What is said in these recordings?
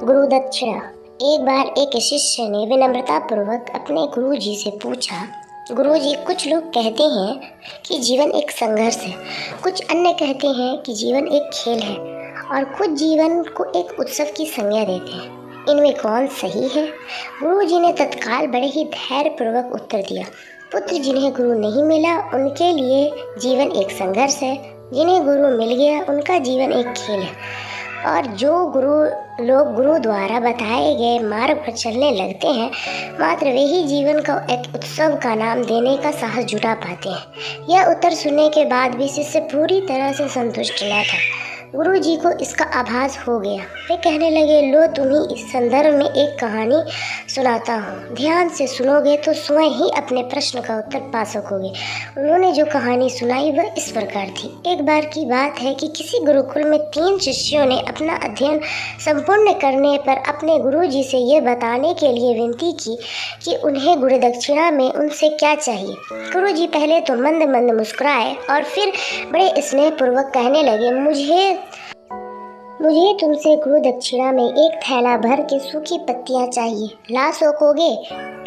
गुरु दक्षिणा। एक बार एक शिष्य ने विनम्रतापूर्वक अपने गुरु जी से पूछा, गुरु जी, कुछ लोग कहते हैं कि जीवन एक संघर्ष है, कुछ अन्य कहते हैं कि जीवन एक खेल है और कुछ जीवन को एक उत्सव की संज्ञा देते हैं। इनमें कौन सही है? गुरु जी ने तत्काल बड़े ही धैर्यपूर्वक उत्तर दिया, पुत्र, जिन्हें गुरु नहीं मिला उनके लिए जीवन एक संघर्ष है, जिन्हें गुरु मिल गया उनका जीवन एक खेल है। और जो लोग गुरु द्वारा बताए गए मार्ग पर चलने लगते हैं, मात्र वे ही जीवन को एक उत्सव का नाम देने का साहस जुटा पाते हैं। यह उत्तर सुनने के बाद भी शिष्य पूरी तरह से संतुष्ट न था। गुरु जी को इसका आभास हो गया। वे कहने लगे, लो, तुम्हें इस संदर्भ में एक कहानी सुनाता हूँ। ध्यान से सुनोगे तो स्वयं ही अपने प्रश्न का उत्तर पा सकोगे। उन्होंने जो कहानी सुनाई वह इस प्रकार थी। एक बार की बात है कि किसी गुरुकुल में 3 शिष्यों ने अपना अध्ययन संपूर्ण करने पर अपने गुरु जी से ये बताने के लिए विनती की कि उन्हें गुरु दक्षिणा में उनसे क्या चाहिए। गुरु जी पहले तो मंद मंद मुस्कुराए और फिर बड़े स्नेहपूर्वक कहने लगे, मुझे तुमसे गुरु दक्षिणा में एक थैला भर के सूखी पत्तियां चाहिए। ला सकोगे?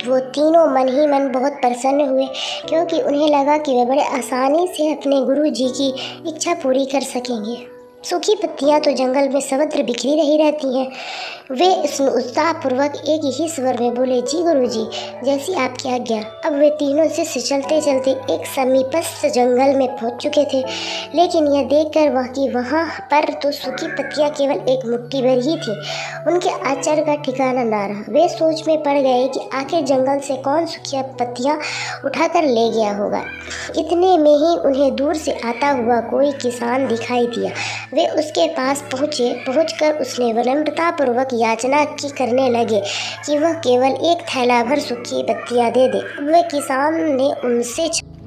वो तीनों मन ही मन बहुत प्रसन्न हुए, क्योंकि उन्हें लगा कि वे बड़े आसानी से अपने गुरु जी की इच्छा पूरी कर सकेंगे। सूखी पत्तियां तो जंगल में सर्वत्र बिखरी रही रहती हैं। वे उत्साहपूर्वक एक ही स्वर में बोले, जी गुरु जी, जैसी आपकी आज्ञा। अब वे तीनों शिष्य चलते चलते एक समीपस्थ जंगल में पहुंच चुके थे, लेकिन यह देखकर वहाँ पर तो सूखी पत्तियां केवल एक मुट्ठी भर ही थी। उनके आश्चर्य का ठिकाना न रहा। वे सोच में पड़ गए कि आखिर जंगल से कौन सूखी पत्तियां उठाकर ले गया होगा। इतने में ही उन्हें दूर से आता हुआ कोई किसान दिखाई दिया। वे उसके पास पहुंचकर उसने विनम्रतापूर्वक याचना की करने लगे कि वह केवल एक थैला भर सूखी पत्तियां दे दे। वह किसान ने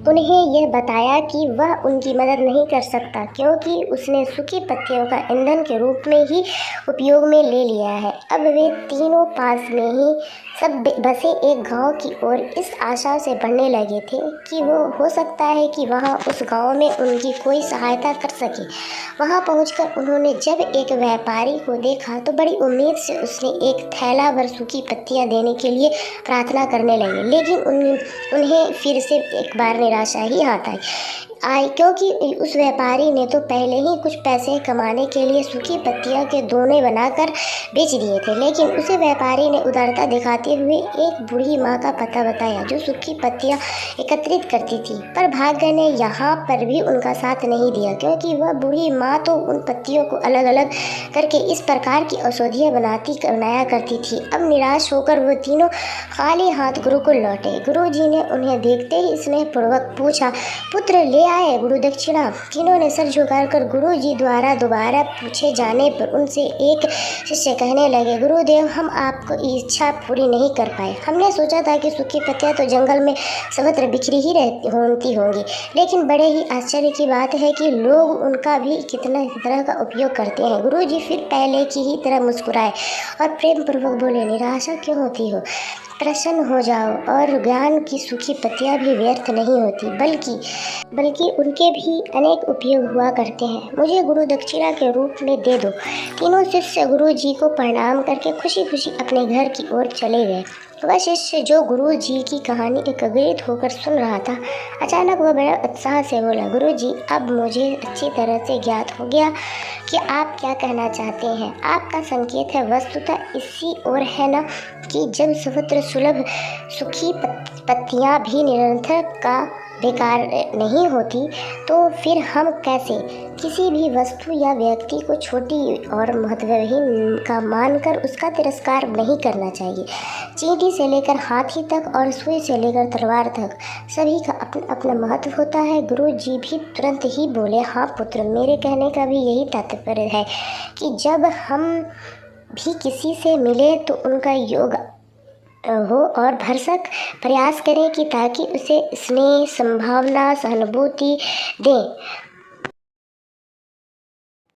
उन्हें यह बताया कि वह उनकी मदद नहीं कर सकता, क्योंकि उसने सूखी पत्तियों का ईंधन के रूप में ही उपयोग में ले लिया है। अब वे तीनों पास में ही सब बसे एक गांव की ओर इस आशा से बढ़ने लगे थे कि वो हो सकता है कि वहां उस गांव में उनकी कोई सहायता कर सके। वहां पहुंचकर उन्होंने जब एक व्यापारी को देखा तो बड़ी उम्मीद से उसने एक थैला भर सूखी पत्तियां देने के लिए प्रार्थना करने लगे, लेकिन उन्हें फिर से एक बार निराशा ही हाथ आई, क्योंकि उस व्यापारी ने तो पहले ही कुछ पैसे कमाने के लिए सूखी पत्तियों के दोने बनाकर बेच दिए थे। लेकिन उसे व्यापारी ने उदारता दिखाते हुए एक बूढ़ी माँ का पता बताया जो सूखी पत्तियां एकत्रित करती थी, पर भाग्य ने यहाँ पर भी उनका साथ नहीं दिया, क्योंकि वह बूढ़ी माँ तो उन पत्तियों को अलग अलग करके इस प्रकार की औषधियाँ बनाया करती थी। अब निराश होकर वो तीनों खाली हाथ गुरुकुल लौटे। गुरु जी ने उन्हें देखते ही स्नेहपूर्वक पूछा, पुत्र, ले आए गुरु दक्षिणा? तीनों ने सर झुकाकर गुरु जी द्वारा दोबारा पूछे जाने पर उनसे एक शिष्य कहने लगे, गुरुदेव, हम आपको इच्छा पूरी नहीं कर पाए। हमने सोचा था कि सूखी पत्तियां तो जंगल में सर्वत्र बिखरी ही होती होंगी, लेकिन बड़े ही आश्चर्य की बात है कि लोग उनका भी कितना तरह का उपयोग करते हैं। गुरु जी फिर पहले की ही तरह मुस्कुराए और प्रेम पूर्वक बोले, निराशा क्यों होती हो? प्रसन्न हो जाओ, और ज्ञान की सूखी पत्तियां भी व्यर्थ नहीं होती, बल्कि उनके भी अनेक उपयोग हुआ करते हैं। मुझे गुरु दक्षिणा के रूप में दे दो। तीनों शिष्य गुरु जी को प्रणाम करके खुशी खुशी अपने घर की ओर चले गए। वह शिष्य जो गुरु जी की कहानी एकाग्रित होकर सुन रहा था, अचानक वह बड़ा उत्साह से बोला, गुरु जी, अब मुझे अच्छी तरह से ज्ञात हो गया कि आप क्या कहना चाहते हैं। आपका संकेत है वस्तुतः इसी ओर है न, कि जब सर्वत्र सुलभ सूखी पत्तियां भी निरंतर का बेकार नहीं होती, तो फिर हम कैसे किसी भी वस्तु या व्यक्ति को छोटी और महत्वहीन का मानकर उसका तिरस्कार नहीं करना चाहिए। चींटी से लेकर हाथी तक और सुई से लेकर तलवार तक सभी का अपना अपना महत्व होता है। गुरु जी भी तुरंत ही बोले, हाँ पुत्र, मेरे कहने का भी यही तात्पर्य है कि जब हम भी किसी से मिले तो उनका योग हो और भरसक प्रयास करें कि ताकि उसे स्नेह, संभावना, सहानुभूति दें।